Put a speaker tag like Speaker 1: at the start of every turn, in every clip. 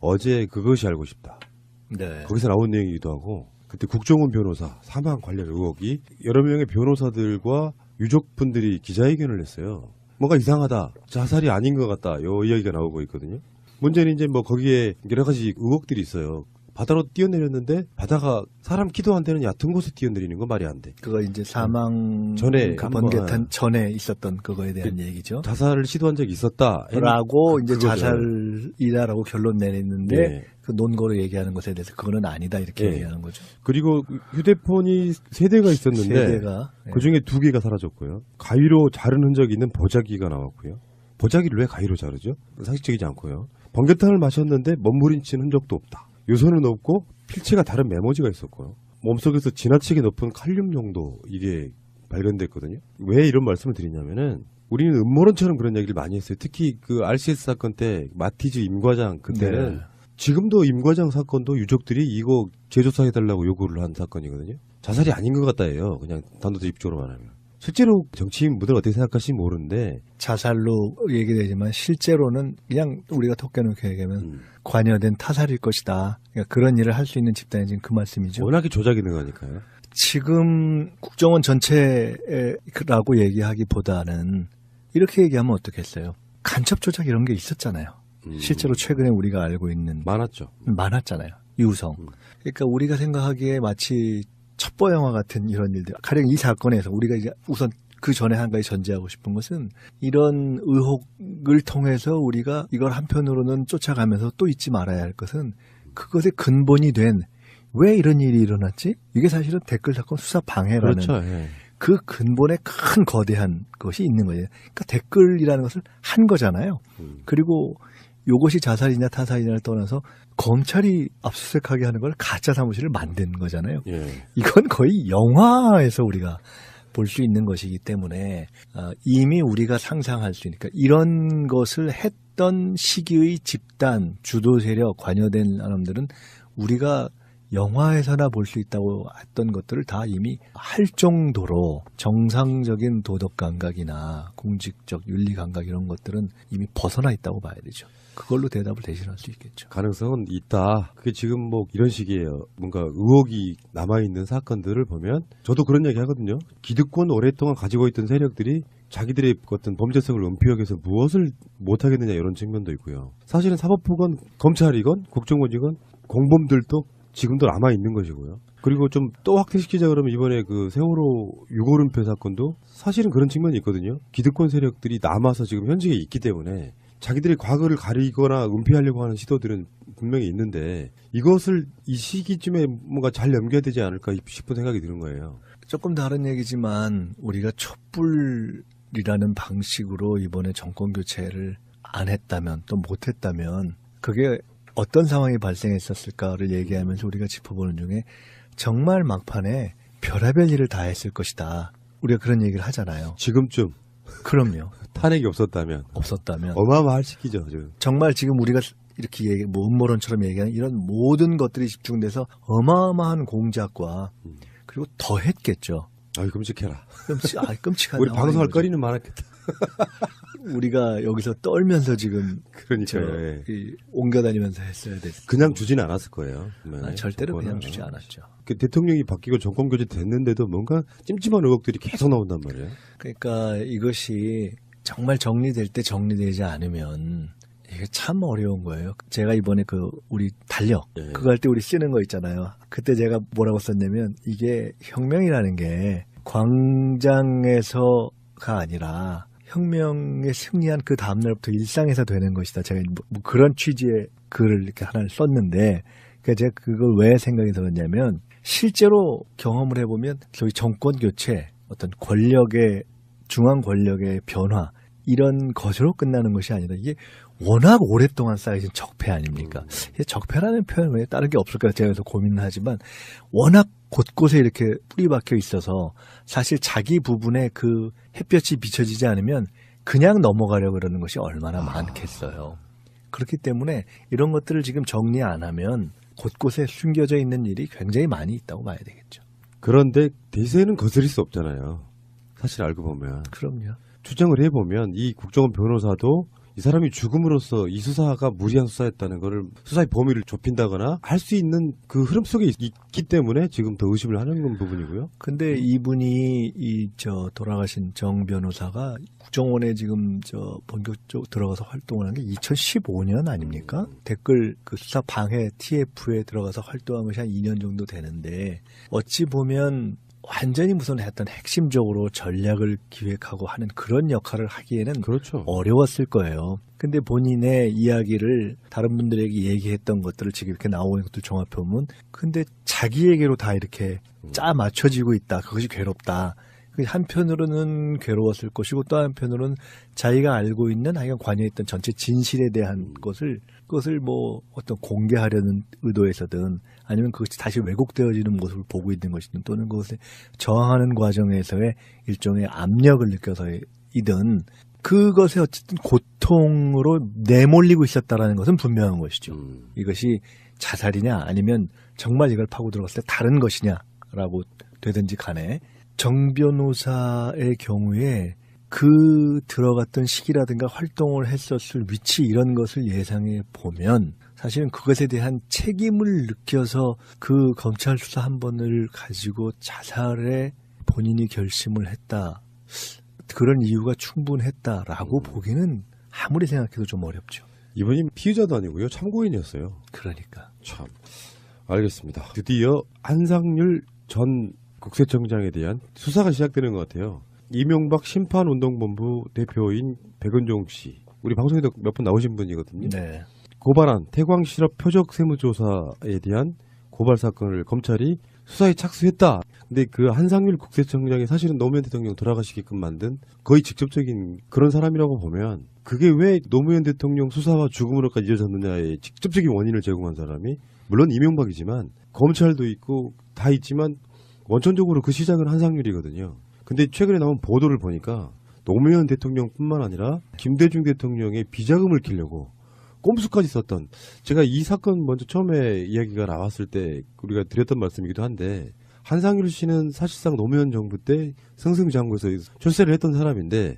Speaker 1: 어제 그것이 알고 싶다.
Speaker 2: 네.
Speaker 1: 거기서 나온 내용이기도 하고 그때 국정원 변호사 사망 관련 의혹이 여러 명의 변호사들과 유족분들이 기자회견을 했어요. 뭔가 이상하다. 자살이 아닌 것 같다. 이 이야기가 나오고 있거든요. 문제는 이제 뭐 거기에 여러 가지 의혹들이 있어요. 바다로 뛰어내렸는데 바다가 사람 키도 안 되는 얕은 곳에 뛰어내리는 건 말이 안 돼.
Speaker 2: 그거 이제 사망
Speaker 1: 전에
Speaker 2: 그 번개탄 전에 있었던 그거에 대한 얘기죠.
Speaker 1: 자살을 시도한 적이 있었다.
Speaker 2: 라고 이제
Speaker 1: 그거죠.
Speaker 2: 자살이다라고 결론 내렸는데
Speaker 1: 네.
Speaker 2: 그 논거로 얘기하는 것에 대해서 그거는 아니다 이렇게
Speaker 1: 네.
Speaker 2: 얘기하는 거죠.
Speaker 1: 그리고 휴대폰이 3대가 있었는데
Speaker 2: 세대가
Speaker 1: 그중에 2개가 사라졌고요. 가위로 자른 흔적이 있는 보자기가 나왔고요. 보자기를 왜 가위로 자르죠? 상식적이지 않고요. 번개탄을 마셨는데 몸부림친 흔적도 없다. 유서는 없고 필체가 다른 메모지가 있었고요. 몸속에서 지나치게 높은 칼륨 농도 이게 발견됐거든요. 왜 이런 말씀을 드리냐면은 우리는 음모론처럼 그런 얘기를 많이 했어요. 특히 그 RCS 사건 때 마티즈 임과장 그때는
Speaker 2: 네.
Speaker 1: 지금도 임과장 사건도 유족들이 이거 재조사해달라고 요구를 한 사건이거든요. 자살이 아닌 것 같다예요. 그냥 단도직입적으로 말하면. 실제로 정치인분들 어떻게 생각하실지 모르는데
Speaker 2: 자살로 얘기되지만 실제로는 그냥 우리가 톡해놓게 얘기하면 관여된 타살일 것이다. 그러니까 그런 일을 할 수 있는 집단이 지금 그 말씀이죠.
Speaker 1: 워낙에 조작이 능하니까요.
Speaker 2: 지금 국정원 전체라고 얘기하기보다는 이렇게 얘기하면 어떻겠어요? 간첩 조작 이런 게 있었잖아요. 실제로 최근에 우리가 알고 있는
Speaker 1: 많았죠.
Speaker 2: 많았잖아요. 유성. 그러니까 우리가 생각하기에 마치 첩보 영화 같은 이런 일들. 가령 이 사건에서 우리가 이제 우선 그 전에 한 가지 전제하고 싶은 것은 이런 의혹을 통해서 우리가 이걸 한편으로는 쫓아가면서 또 잊지 말아야 할 것은 그것의 근본이 된 왜 이런 일이 일어났지? 이게 사실은 댓글 사건 수사 방해라는
Speaker 1: 그렇죠. 예.
Speaker 2: 그 근본에 큰 거대한 것이 있는 거예요. 그러니까 댓글이라는 것을 한 거잖아요. 그리고 이것이 자살이냐 타살이냐를 떠나서 검찰이 압수수색하게 하는 걸 가짜 사무실을 만든 거잖아요.
Speaker 1: 예.
Speaker 2: 이건 거의 영화에서 우리가 볼 수 있는 것이기 때문에 이미 우리가 상상할 수 있으니까 이런 것을 했던 시기의 집단, 주도 세력, 관여된 사람들은 우리가 영화에서나 볼 수 있다고 했던 것들을 다 이미 할 정도로 정상적인 도덕 감각이나 공직적 윤리 감각 이런 것들은 이미 벗어나 있다고 봐야 되죠. 그걸로 대답을 대신할 수 있겠죠.
Speaker 1: 가능성은 있다. 그게 지금 뭐 이런 식이에요. 뭔가 의혹이 남아있는 사건들을 보면 저도 그런 얘기 하거든요. 기득권 오랫동안 가지고 있던 세력들이 자기들의 어떤 범죄성을 은폐하기 위해서 무엇을 못하겠느냐 이런 측면도 있고요. 사실은 사법부건 검찰이건 국정원이건 공범들도 지금도 남아있는 것이고요. 그리고 좀 또 확대시키자 그러면 이번에 그 세월호 유골은폐 사건도 사실은 그런 측면이 있거든요. 기득권 세력들이 남아서 지금 현직에 있기 때문에 자기들의 과거를 가리거나 은폐하려고 하는 시도들은 분명히 있는데 이것을 이 시기쯤에 뭔가 잘 넘겨야 되지 않을까 싶은 생각이 드는 거예요.
Speaker 2: 조금 다른 얘기지만 우리가 촛불이라는 방식으로 이번에 정권 교체를 안 했다면 또 못했다면 그게 어떤 상황이 발생했었을까를 얘기하면서 우리가 짚어보는 중에 정말 막판에 별의별 일을 다 했을 것이다. 우리가 그런 얘기를 하잖아요.
Speaker 1: 지금쯤
Speaker 2: 그럼요.
Speaker 1: 탄핵이 없었다면 어마어마할 시기죠. 지금.
Speaker 2: 정말 지금 우리가 이렇게 뭐 음모론처럼 얘기하는 이런 모든 것들이 집중돼서 어마어마한 공작과 그리고 더 했겠죠.
Speaker 1: 아이 끔찍해라.
Speaker 2: 끔찍한
Speaker 1: 우리 방송할 거리는 많았겠다.
Speaker 2: 우리가 여기서 떨면서 지금
Speaker 1: 그러니까요. 예.
Speaker 2: 옮겨다니면서 했어야 됐어요.
Speaker 1: 그냥 주지는 않았을 거예요.
Speaker 2: 절대로 그냥 주지 않았죠.
Speaker 1: 그 대통령이 바뀌고 정권 교체 됐는데도 뭔가 찜찜한 의혹들이 계속 나온단 말이에요.
Speaker 2: 그러니까 이것이 정말 정리될 때 정리되지 않으면 이게 참 어려운 거예요. 제가 이번에 우리 달력 그거 할 때 우리 쓰는 거 있잖아요. 그때 제가 뭐라고 썼냐면 이게 혁명이라는 게 광장에서가 아니라 혁명에 승리한 그 다음날부터 일상에서 되는 것이다. 제가 뭐 그런 취지의 글을 이렇게 하나를 썼는데 그러니까 제가 그걸 왜 생각이 들었냐면 실제로 경험을 해보면 소위 정권 교체, 어떤 중앙 권력의 변화 이런 것으로 끝나는 것이 아니라 이게 워낙 오랫동안 쌓여진 적폐 아닙니까? 적폐라는 표현 외에 다른 게 없을까 제가 그래서 고민을 하지만 워낙 곳곳에 이렇게 뿌리 박혀 있어서 사실 자기 부분에 그 햇볕이 비춰지지 않으면 그냥 넘어가려고 그러는 것이 얼마나 많겠어요. 그렇기 때문에 이런 것들을 지금 정리 안 하면 곳곳에 숨겨져 있는 일이 굉장히 많이 있다고 봐야 되겠죠.
Speaker 1: 그런데 대세는 거스릴 수 없잖아요. 사실 알고 보면.
Speaker 2: 그럼요.
Speaker 1: 추정을 해보면 이 국정원 변호사도 이 사람이 죽음으로써 이 수사가 무리한 수사였다는 거를 수사의 범위를 좁힌다거나 할 수 있는 그 흐름 속에 있기 때문에 지금 더 의심을 하는 부분이고요.
Speaker 2: 근데 이분이 돌아가신 정 변호사가 국정원에 지금 본격적으로 들어가서 활동을 한 게 2015년 아닙니까? 댓글 그 수사 방해 TF에 들어가서 활동한 것이 한 2년 정도 되는데 어찌 보면 완전히 무슨 어떤 핵심적으로 전략을 기획하고 하는 그런 역할을 하기에는
Speaker 1: 그렇죠.
Speaker 2: 어려웠을 거예요. 근데 본인의 이야기를 다른 분들에게 얘기했던 것들을 지금 이렇게 나오는 것들 종합해보면 근데 자기에게로 다 이렇게 짜 맞춰지고 있다. 그것이 괴롭다. 한편으로는 괴로웠을 것이고 또 한편으로는 자기가 알고 있는 하여간 관여했던 전체 진실에 대한 그것을 뭐 어떤 공개하려는 의도에서든 아니면 그것이 다시 왜곡되어지는 모습을 보고 있는 것이든 또는 그것에 저항하는 과정에서의 일종의 압력을 느껴서이든 그것에 어쨌든 고통으로 내몰리고 있었다라는 것은 분명한 것이죠. 이것이 자살이냐 아니면 정말 이걸 파고 들어갔을 때 다른 것이냐라고 되든지 간에 정 변호사의 경우에 그 들어갔던 시기라든가 활동을 했었을 위치 이런 것을 예상해 보면 사실은 그것에 대한 책임을 느껴서 그 검찰 수사 한 번을 가지고 자살에 본인이 결심을 했다. 그런 이유가 충분했다라고 보기는 아무리 생각해도 좀 어렵죠.
Speaker 1: 이분이 피의자도 아니고요. 참고인이었어요.
Speaker 2: 그러니까.
Speaker 1: 참. 알겠습니다. 드디어 한상률 전 국세청장에 대한 수사가 시작되는 것 같아요. 이명박 심판운동본부 대표인 백은종 씨. 우리 방송에도 몇 번 나오신 분이거든요.
Speaker 2: 네.
Speaker 1: 고발한 태광실업 표적 세무조사에 대한 고발 사건을 검찰이 수사에 착수했다. 근데 그 한상률 국세청장이 사실은 노무현 대통령 돌아가시게끔 만든 거의 직접적인 그런 사람이라고 보면 그게 왜 노무현 대통령 수사와 죽음으로까지 이어졌느냐의 직접적인 원인을 제공한 사람이 물론 이명박이지만 검찰도 있고 다 있지만 원천적으로 그 시작은 한상률이거든요. 근데 최근에 나온 보도를 보니까 노무현 대통령뿐만 아니라 김대중 대통령의 비자금을 키려고 꼼수까지 썼던, 제가 이 사건 먼저 처음에 이야기가 나왔을 때 우리가 드렸던 말씀이기도 한데, 한상률 씨는 사실상 노무현 정부 때 승승장구해서 출세를 했던 사람인데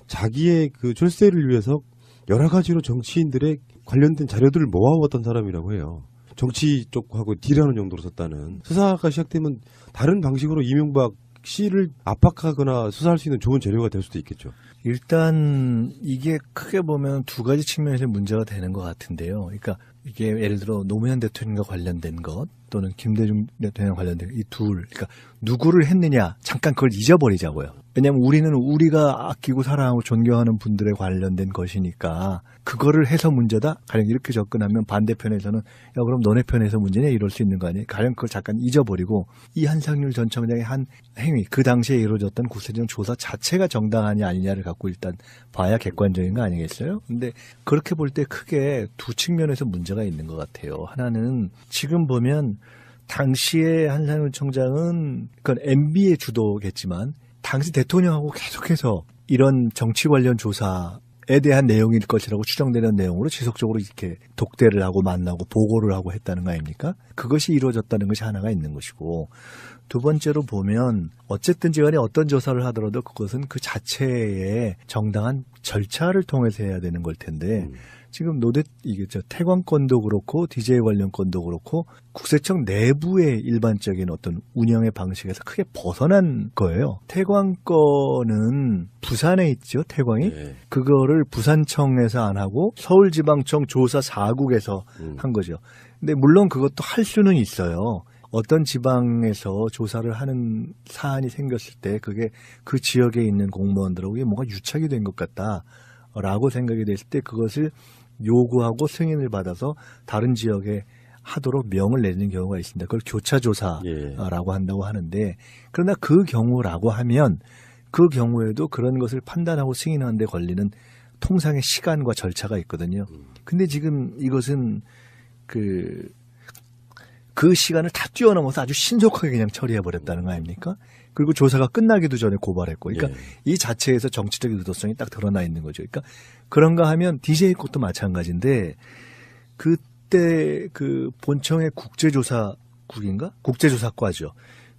Speaker 1: 자기의 그 출세를 위해서 여러 가지로 정치인들의 관련된 자료들을 모아왔던 사람이라고 해요. 정치 쪽하고 딜하는 정도로 썼다는. 수사가 시작되면 다른 방식으로 이명박 씨를 압박하거나 수사할 수 있는 좋은 재료가 될 수도 있겠죠.
Speaker 2: 일단 이게 크게 보면 두 가지 측면에서 문제가 되는 것 같은데요. 그러니까 이게 예를 들어 노무현 대통령과 관련된 것 또는 김대중 대통령과 관련된 이 둘, 그러니까 누구를 했느냐 잠깐 그걸 잊어버리자고요. 왜냐하면 우리는 우리가 아끼고 사랑하고 존경하는 분들에 관련된 것이니까 그거를 해서 문제다? 가령 이렇게 접근하면 반대편에서는 야 그럼 너네 편에서 문제냐 이럴 수 있는 거 아니에요? 가령 그걸 잠깐 잊어버리고 이 한상률 전 청장의 한 행위, 그 당시에 이루어졌던 국세청 조사 자체가 정당하냐 아니냐를 갖고 일단 봐야 객관적인 거 아니겠어요? 근데 그렇게 볼 때 크게 두 측면에서 문제가 있는 것 같아요. 하나는 지금 보면 당시에 한상률 청장은 그건 MB의 주도겠지만 당시 대통령하고 계속해서 이런 정치 관련 조사에 대한 내용일 것이라고 추정되는 내용으로 지속적으로 이렇게 독대를 하고 만나고 보고를 하고 했다는 거 아닙니까? 그것이 이루어졌다는 것이 하나가 있는 것이고, 두 번째로 보면 어쨌든지 간에 어떤 조사를 하더라도 그것은 그 자체의 정당한 절차를 통해서 해야 되는 걸 텐데 지금 이게 태광건도 그렇고 DJ 관련 건도 그렇고 국세청 내부의 일반적인 어떤 운영의 방식에서 크게 벗어난 거예요. 태광 건은 부산에 있죠, 태광이.
Speaker 1: 네.
Speaker 2: 그거를 부산청에서 안 하고 서울지방청 조사 4국에서 한 거죠. 근데 물론 그것도 할 수는 있어요. 어떤 지방에서 조사를 하는 사안이 생겼을 때 그게 그 지역에 있는 공무원들하고 이게 뭔가 유착이 된 것 같다라고 생각이 됐을 때 그것을 요구하고 승인을 받아서 다른 지역에 하도록 명을 내리는 경우가 있습니다. 그걸 교차조사라고 한다고 하는데, 그러나 그 경우라고 하면 그 경우에도 그런 것을 판단하고 승인하는 데 걸리는 통상의 시간과 절차가 있거든요. 근데 지금 이것은 그 시간을 다 뛰어넘어서 아주 신속하게 그냥 처리해버렸다는 거 아닙니까? 그리고 조사가 끝나기도 전에 고발했고. 그러니까 이 자체에서 정치적인 의도성이 딱 드러나 있는 거죠. 그러니까 그런가 하면 DJ 것도 마찬가지인데 그때 그 본청의 국제조사국인가? 국제조사과죠.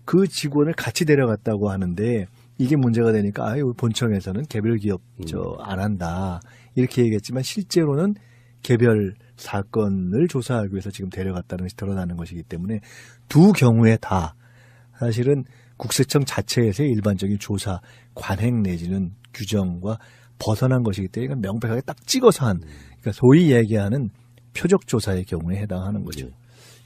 Speaker 2: 그 직원을 같이 데려갔다고 하는데 이게 문제가 되니까 아유 본청에서는 개별 기업 안 한다 이렇게 얘기했지만 실제로는 개별 사건을 조사하기 위해서 지금 데려갔다는 것이 드러나는 것이기 때문에 두 경우에 다 사실은 국세청 자체에서의 일반적인 조사 관행 내지는 규정과 벗어난 것이기 때문에 이건 명백하게 딱 찍어서 한 그러니까 소위 얘기하는 표적 조사의 경우에 해당하는 거죠.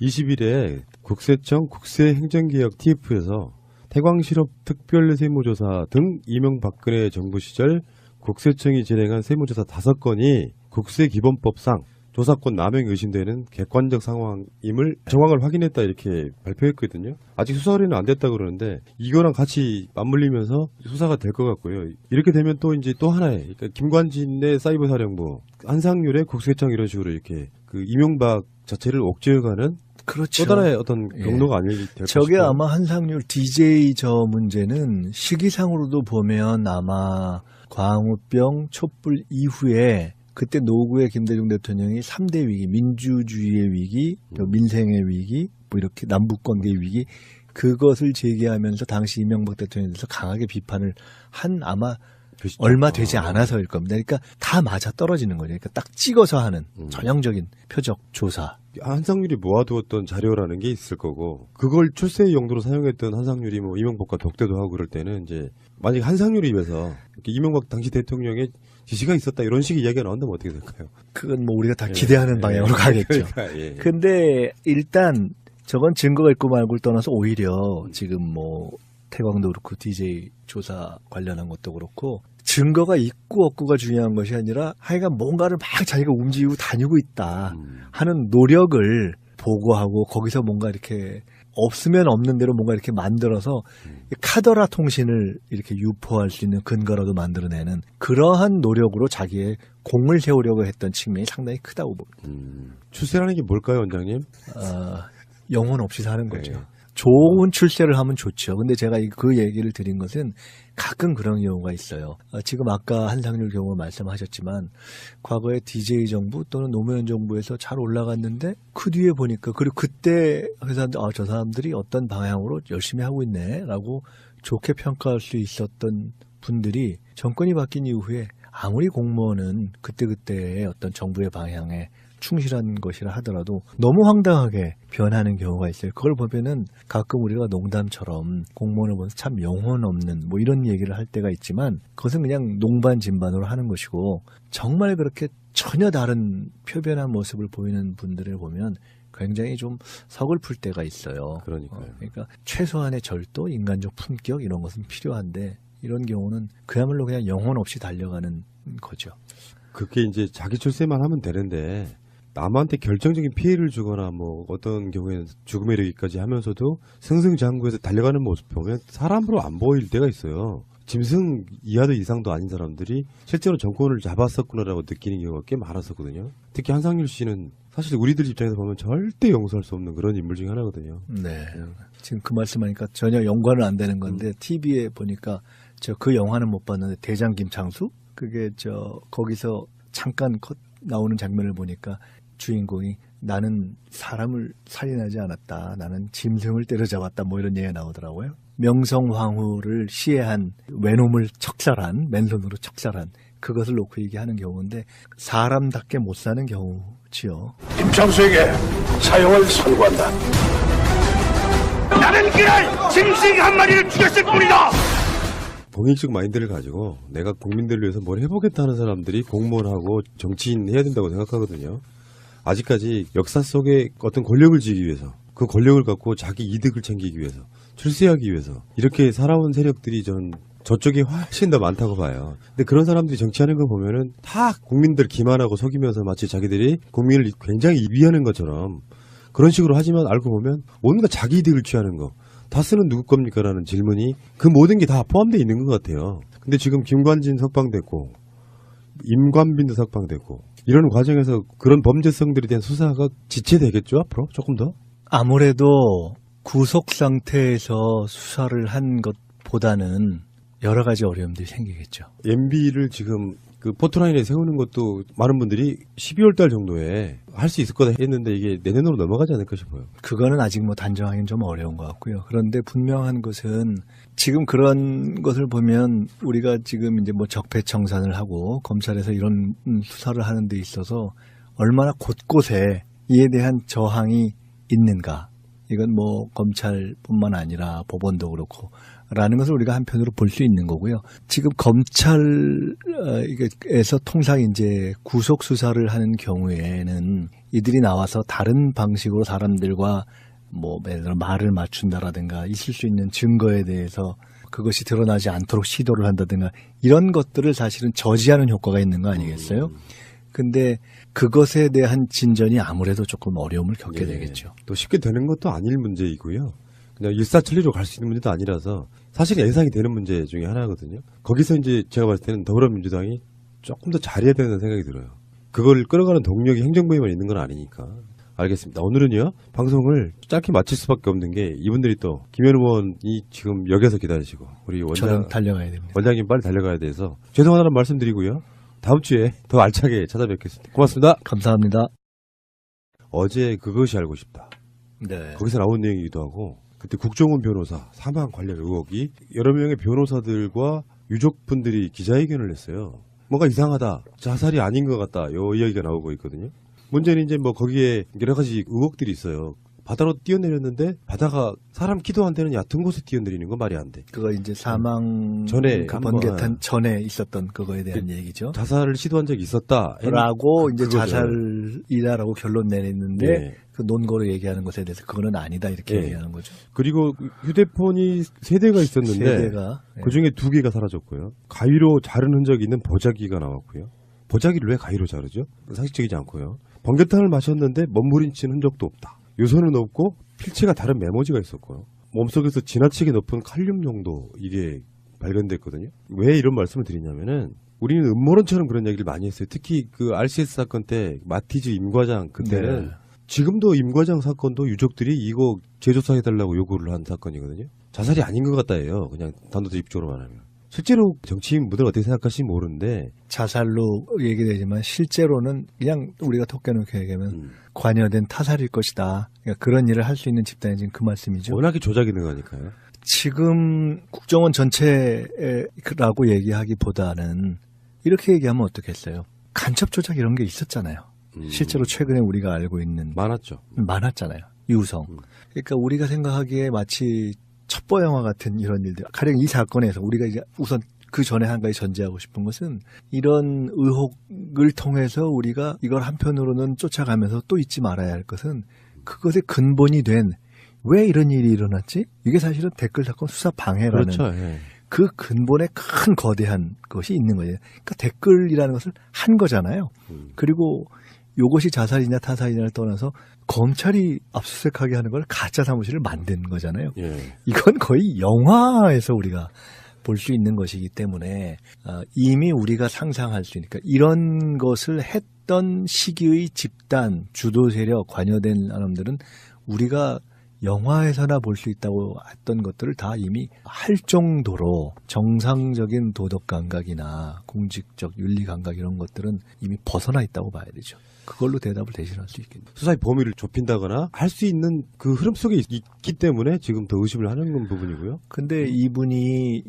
Speaker 1: 20일에 국세청 국세행정개혁 TF에서 태광실업 특별세무조사 등 이명박근혜 정부 시절 국세청이 진행한 세무조사 5건이 국세기본법상 조사권 남용이 의심되는 객관적 상황임을 정황을 확인했다 이렇게 발표했거든요. 아직 수사 의뢰는 안 됐다 그러는데 이거랑 같이 맞물리면서 수사가 될 것 같고요. 이렇게 되면 또 이제 또 하나의 그러니까 김관진의 사이버사령부, 한상률의 국세청 이런 식으로 이렇게 그 이명박 자체를 옥죄어가는
Speaker 2: 그렇죠.
Speaker 1: 또 하나의 어떤 경로가 아닐 될
Speaker 2: 저게
Speaker 1: 것이다.
Speaker 2: 아마 한상률 DJ 저 문제는 시기상으로도 보면 아마 광우병 촛불 이후에 그때 노구의 김대중 대통령이 3대 위기, 민주주의의 위기, 또 민생의 위기, 뭐 이렇게 남북관계 위기 그것을 제기하면서 당시 이명박 대통령에 대해서 강하게 비판을 한 아마 얼마 되지 않아서일 겁니다. 그러니까 다 맞아 떨어지는 거죠. 그러니까 딱 찍어서 하는 전형적인 표적 조사.
Speaker 1: 한상률이 모아두었던 자료라는 게 있을 거고 그걸 출세 용도로 사용했던 한상률이 뭐 이명박과 독대도 하고 그럴 때는 이제 만약 한상률 입에서 이렇게 이명박 당시 대통령의 지시가 있었다 이런 식의 이야기가 나온다면 어떻게 될까요?
Speaker 2: 그건 뭐 우리가 다 기대하는 방향으로 가겠죠.
Speaker 1: 그러니까,
Speaker 2: 근데 일단 저건 증거가 있고 말고를 떠나서 오히려 지금 뭐 태광도 그렇고 DJ 조사 관련한 것도 그렇고 증거가 있고 없고가 중요한 것이 아니라 하여간 뭔가를 막 자기가 움직이고 다니고 있다 하는 노력을 보고하고 거기서 뭔가 이렇게 없으면 없는 대로 뭔가 이렇게 만들어서 카더라 통신을 이렇게 유포할 수 있는 근거라도 만들어내는 그러한 노력으로 자기의 공을 세우려고 했던 측면이 상당히 크다고 봅니다.
Speaker 1: 출세라는 게 뭘까요, 원장님?
Speaker 2: 영혼 없이 사는 거죠.
Speaker 1: 네.
Speaker 2: 좋은 출세를 하면 좋죠. 근데 제가 그 얘기를 드린 것은 가끔 그런 경우가 있어요. 지금 아까 한상률 경우 말씀하셨지만 과거에 DJ 정부 또는 노무현 정부에서 잘 올라갔는데 그 뒤에 보니까 그리고 그때 회사들 저 사람들이 어떤 방향으로 열심히 하고 있네라고 좋게 평가할 수 있었던 분들이 정권이 바뀐 이후에 아무리 공무원은 그때그때의 어떤 정부의 방향에 충실한 것이라 하더라도 너무 황당하게 변하는 경우가 있어요. 그걸 보면은 가끔 우리가 농담처럼 공무원을 보면서 참 영혼 없는 뭐 이런 얘기를 할 때가 있지만 그것은 그냥 농반진반으로 하는 것이고 정말 그렇게 전혀 다른 표변한 모습을 보이는 분들을 보면 굉장히 좀 서글플 때가 있어요.
Speaker 1: 그러니까요.
Speaker 2: 그러니까 최소한의 절도, 인간적 품격 이런 것은 필요한데 이런 경우는 그야말로 그냥 영혼 없이 달려가는 거죠.
Speaker 1: 그게 이제 자기 출세만 하면 되는데 남한테 결정적인 피해를 주거나 뭐 어떤 경우에는 죽음에 이르기까지 하면서도 승승장구해서 달려가는 모습 보면 사람으로 안 보일 때가 있어요. 짐승 이하도 이상도 아닌 사람들이 실제로 정권을 잡았었구나라고 느끼는 경우가 꽤 많았었거든요. 특히 한상률 씨는 사실 우리들 입장에서 보면 절대 용서할 수 없는 그런 인물 중에 하나거든요.
Speaker 2: 네. 지금 그 말씀하니까 전혀 연관은 안 되는 건데 TV에 보니까 저 그 영화는 못 봤는데 대장 김창수 그게 거기서 잠깐 나오는 장면을 보니까 주인공이 나는 사람을 살인하지 않았다. 나는 짐승을 때려잡았다. 뭐 이런 얘기가 나오더라고요. 명성황후를 시해한 외놈을 척살한 맨손으로 척살한 그것을 놓고 얘기하는 경우인데 사람답게 못 사는 경우지요.
Speaker 3: 김창수에게 사형을 선고한다. 나는 그날 짐승 한 마리를 죽였을 뿐이다.
Speaker 1: 공익적 마인드를 가지고 내가 국민들을 위해서 뭘 해보겠다는 사람들이 공무원하고 정치인 해야 된다고 생각하거든요. 아직까지 역사 속에 어떤 권력을 쥐기 위해서 그 권력을 갖고 자기 이득을 챙기기 위해서 출세하기 위해서 이렇게 살아온 세력들이 전 저쪽에 훨씬 더 많다고 봐요. 근데 그런 사람들이 정치하는 거 보면은 다 국민들 기만하고 속이면서 마치 자기들이 국민을 굉장히 이비하는 것처럼 그런 식으로 하지만 알고 보면 온갖 자기 이득을 취하는 거 다스는 누구 겁니까? 라는 질문이 그 모든 게 다 포함되어 있는 것 같아요. 근데 지금 김관진 석방됐고 임관빈도 석방됐고 이런 과정에서 그런 범죄성들에 대한 수사가 지체되겠죠? 앞으로 조금 더?
Speaker 2: 아무래도 구속 상태에서 수사를 한 것보다는 여러 가지 어려움들이 생기겠죠.
Speaker 1: MB를 지금 그 포토라인에 세우는 것도 많은 분들이 12월 달 정도에 할 수 있을 거다 했는데 이게 내년으로 넘어가지 않을까 싶어요.
Speaker 2: 그거는 아직 뭐 단정하기는 좀 어려운 것 같고요. 그런데 분명한 것은 지금 그런 것을 보면 우리가 지금 이제 뭐 적폐청산을 하고 검찰에서 이런 수사를 하는 데 있어서 얼마나 곳곳에 이에 대한 저항이 있는가. 이건 뭐 검찰뿐만 아니라 법원도 그렇고 라는 것을 우리가 한편으로 볼 수 있는 거고요. 지금 검찰에서 통상 이제 구속 수사를 하는 경우에는 이들이 나와서 다른 방식으로 사람들과 뭐 예를 들어 말을 맞춘다라든가 있을 수 있는 증거에 대해서 그것이 드러나지 않도록 시도를 한다든가 이런 것들을 사실은 저지하는 효과가 있는 거 아니겠어요? 근데 그것에 대한 진전이 아무래도 조금 어려움을 겪게 되겠죠.
Speaker 1: 또 쉽게 되는 것도 아닐 문제이고요. 그냥 일사천리로 갈 수 있는 문제도 아니라서 사실 예상이 되는 문제 중에 하나거든요. 거기서 이제 제가 봤을 때는 더불어민주당이 조금 더 잘해야 되는 생각이 들어요. 그걸 끌어가는 동력이 행정부에만 있는 건 아니니까. 알겠습니다. 오늘은요, 방송을 짧게 마칠 수밖에 없는 게 이분들이 또 김현 의원이 지금 역에서 기다리시고 우리
Speaker 2: 저는 달려가야 됩니다.
Speaker 1: 원장님 빨리 달려가야 돼서 죄송하다는 말씀드리고요. 다음 주에 더 알차게 찾아뵙겠습니다. 고맙습니다.
Speaker 2: 감사합니다.
Speaker 1: 어제 그것이 알고 싶다.
Speaker 2: 네.
Speaker 1: 거기서 나온 내용이기도 하고 그때 국정원 변호사 사망 관련 의혹이 여러 명의 변호사들과 유족분들이 기자회견을 했어요. 뭔가 이상하다. 자살이 아닌 것 같다. 요 이야기가 나오고 있거든요. 문제는 이제 뭐 거기에 여러 가지 의혹들이 있어요. 바다로 뛰어내렸는데 바다가 사람 기도 안 되는 얕은 곳에 뛰어내리는 건 말이 안 돼.
Speaker 2: 그거 이제 사망
Speaker 1: 전에
Speaker 2: 그
Speaker 1: 한번
Speaker 2: 번개탄 전에 있었던 그거에 대한 얘기죠.
Speaker 1: 자살을 시도한 적이 있었다.
Speaker 2: 라고 이제
Speaker 1: 그거죠.
Speaker 2: 자살이다라고 결론 내렸는데
Speaker 1: 네.
Speaker 2: 그 논거로 얘기하는 것에 대해서 그거는 아니다 이렇게
Speaker 1: 네.
Speaker 2: 얘기하는 거죠.
Speaker 1: 그리고 휴대폰이 3대가 있었는데
Speaker 2: 세대가
Speaker 1: 그 중에 2개가 사라졌고요. 가위로 자른 흔적이 있는 보자기가 나왔고요. 보자기를 왜 가위로 자르죠? 상식적이지 않고요. 번개탄을 마셨는데 몸부림친 흔적도 없다. 유서는 없고 필체가 다른 메모지가 있었고요. 몸속에서 지나치게 높은 칼륨 농도 이게 발견됐거든요. 왜 이런 말씀을 드리냐면은 우리는 음모론처럼 그런 얘기를 많이 했어요. 특히 그 RCS 사건 때 마티즈 임 과장 그때는
Speaker 2: 네.
Speaker 1: 지금도 임 과장 사건도 유족들이 이거 재조사해달라고 요구를 한 사건이거든요. 자살이 아닌 것 같다예요. 그냥 단도직입적으로 말하면. 실제로 정치인분들 어떻게 생각하실지 모르는데
Speaker 2: 자살로 얘기되지만 실제로는 그냥 우리가 톡해놓게 얘기하면 관여된 타살일 것이다. 그러니까 그런 일을 할 수 있는 집단이 지금 그 말씀이죠.
Speaker 1: 워낙에 조작이 능하니까요.
Speaker 2: 지금 국정원 전체라고 얘기하기보다는 이렇게 얘기하면 어떻겠어요? 간첩 조작 이런 게 있었잖아요. 실제로 최근에 우리가 알고 있는
Speaker 1: 많았죠.
Speaker 2: 많았잖아요. 유성. 그러니까 우리가 생각하기에 마치 첩보 영화 같은 이런 일들. 가령 이 사건에서 우리가 이제 우선 그 전에 한 가지 전제하고 싶은 것은 이런 의혹을 통해서 우리가 이걸 한편으로는 쫓아가면서 또 잊지 말아야 할 것은 그것의 근본이 된 왜 이런 일이 일어났지? 이게 사실은 댓글 사건 수사 방해라는
Speaker 1: 그렇죠. 예.
Speaker 2: 그 근본에 큰 거대한 것이 있는 거예요. 그러니까 댓글이라는 것을 한 거잖아요. 그리고 이것이 자살이냐 타살이냐를 떠나서 검찰이 압수수색하게 하는 걸 가짜 사무실을 만든 거잖아요.
Speaker 1: 예.
Speaker 2: 이건 거의 영화에서 우리가 볼 수 있는 것이기 때문에 이미 우리가 상상할 수 있으니까 이런 것을 했던 시기의 집단, 주도 세력, 관여된 사람들은 우리가 영화에서나 볼 수 있다고 했던 것들을 다 이미 할 정도로 정상적인 도덕 감각이나 공직적 윤리 감각 이런 것들은 이미 벗어나 있다고 봐야 되죠. 그걸로 대답을 대신할 수 있겠네요.
Speaker 1: 수사의 범위를 좁힌다거나 할 수 있는 그 흐름 속에 있기 때문에 지금 더 의심을 하는 부분이고요.
Speaker 2: 근데 이분이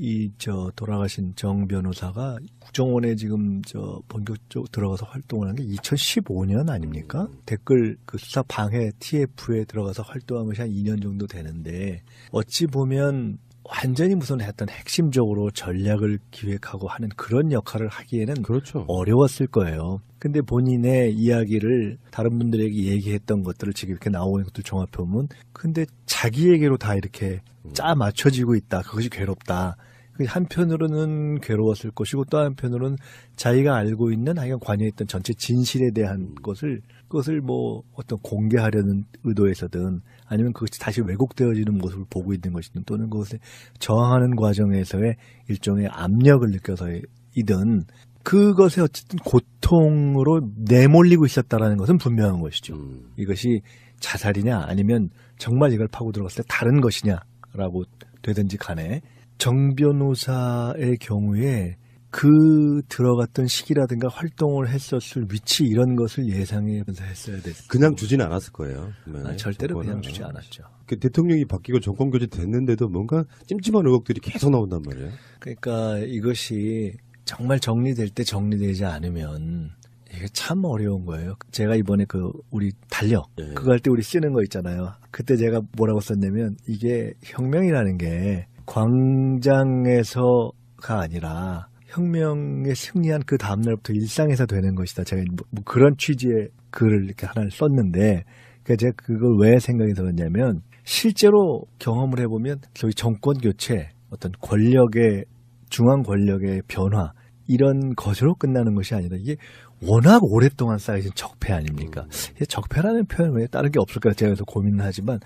Speaker 2: 돌아가신 정 변호사가 국정원에 지금 본격적으로 들어가서 활동을 한 게 2015년 아닙니까? 댓글 그 수사 방해 TF에 들어가서 활동한 것이 한 2년 정도 되는데 어찌 보면 완전히 무슨 했던 핵심적으로 전략을 기획하고 하는 그런 역할을 하기에는
Speaker 1: 그렇죠.
Speaker 2: 어려웠을 거예요. 근데 본인의 이야기를 다른 분들에게 얘기했던 것들을 지금 이렇게 나오는 것들 종합해보면 근데 자기에게로 다 이렇게 짜 맞춰지고 있다. 그것이 괴롭다. 한편으로는 괴로웠을 것이고 또 한편으로는 자기가 알고 있는 하여간 관여했던 전체 진실에 대한 그것을 뭐 어떤 공개하려는 의도에서든 아니면 그것이 다시 왜곡되어지는 모습을 보고 있는 것이든 또는 그것에 저항하는 과정에서의 일종의 압력을 느껴서이든 그것에 어쨌든 고통으로 내몰리고 있었다라는 것은 분명한 것이죠. 이것이 자살이냐 아니면 정말 이걸 파고 들어갔을 때 다른 것이냐라고 되든지 간에 정 변호사의 경우에 그 들어갔던 시기라든가 활동을 했었을 위치 이런 것을 예상해서 했어야 됐어요.
Speaker 1: 그냥 주지는 않았을 거예요. 네,
Speaker 2: 절대로
Speaker 1: 정권은.
Speaker 2: 그냥 주지 않았죠.
Speaker 1: 그 대통령이 바뀌고 정권 교체 됐는데도 뭔가 찜찜한 의혹들이 계속 나온단 말이에요.
Speaker 2: 그러니까 이것이 정말 정리될 때 정리되지 않으면 이게 참 어려운 거예요. 제가 이번에 우리 달력
Speaker 1: 예.
Speaker 2: 그거 할 때 우리 쓰는 거 있잖아요. 그때 제가 뭐라고 썼냐면 이게 혁명이라는 게 광장에서가 아니라 혁명에 승리한 그 다음날부터 일상에서 되는 것이다. 제가 뭐 그런 취지의 글을 이렇게 하나를 썼는데 그러니까 제가 그걸 왜 생각이 들었냐면 실제로 경험을 해보면 저희 정권 교체, 어떤 권력의 중앙 권력의 변화 이런 것으로 끝나는 것이 아니라 이게 워낙 오랫동안 쌓여진 적폐 아닙니까? 적폐라는 표현 외에 다른 게 없을까 제가 그래서 고민을 하지만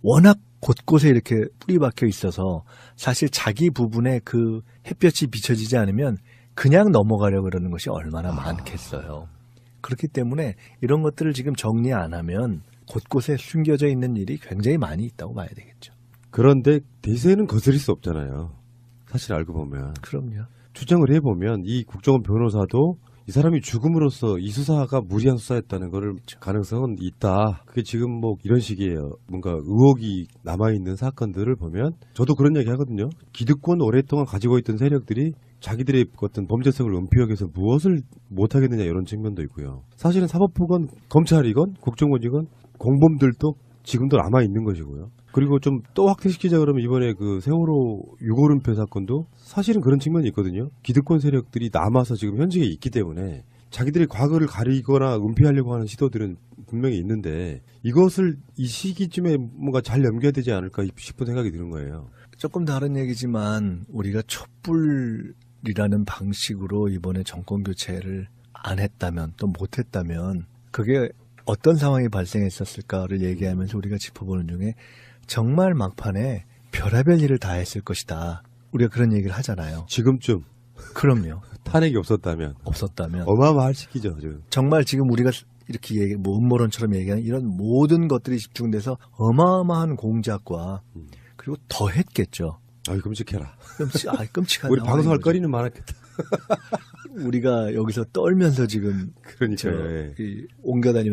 Speaker 2: 워낙 곳곳에 이렇게 뿌리 박혀 있어서 사실 자기 부분에 그 햇볕이 비춰지지 않으면 그냥 넘어가려고 그러는 것이 얼마나 많겠어요. 그렇기 때문에 이런 것들을 지금 정리 안 하면 곳곳에 숨겨져 있는 일이 굉장히 많이 있다고 봐야 되겠죠.
Speaker 1: 그런데 대세는 거스릴 수 없잖아요. 사실 알고 보면.
Speaker 2: 그럼요.
Speaker 1: 추정을 해보면 이 국정원 변호사도 이 사람이 죽음으로써 이 수사가 무리한 수사였다는 거를 가능성은 있다. 그게 지금 뭐 이런 식이에요. 뭔가 의혹이 남아있는 사건들을 보면 저도 그런 얘기 하거든요. 기득권 오랫동안 가지고 있던 세력들이 자기들의 어떤 범죄성을 은폐하기 위해서 무엇을 못하겠느냐 이런 측면도 있고요. 사실은 사법부건 검찰이건 국정원이건 공범들도 지금도 남아있는 것이고요. 그리고 좀 또 확대시키자 그러면 이번에 그 세월호 유골은폐 사건도 사실은 그런 측면이 있거든요. 기득권 세력들이 남아서 지금 현직에 있기 때문에 자기들의 과거를 가리거나 은폐하려고 하는 시도들은 분명히 있는데 이것을 이 시기쯤에 뭔가 잘 넘겨야 되지 않을까 싶은 생각이 드는 거예요.
Speaker 2: 조금 다른 얘기지만 우리가 촛불이라는 방식으로 이번에 정권 교체를 안 했다면 또 못했다면 그게 어떤 상황이 발생했었을까를 얘기하면서 우리가 짚어보는 중에 정말 막판에 별의별 일을 다 했을 것이다. 우리가 그런 얘기를 하잖아요.
Speaker 1: 지금쯤
Speaker 2: 그럼요.
Speaker 1: 탄핵이 없었다면 어마어마할 시기죠. 지금.
Speaker 2: 정말 지금 우리가 이렇게 뭐 음모론처럼 얘기하는 이런 모든 것들이 집중돼서 어마어마한 공작과 그리고 더 했겠죠.
Speaker 1: 아이 끔찍해라.
Speaker 2: 끔찍하다.
Speaker 1: 우리 방송할 거리는 많았겠다.
Speaker 2: 우리가 여기서 떨면서 지금
Speaker 1: 그러니까요. 예.
Speaker 2: 옮겨다니면서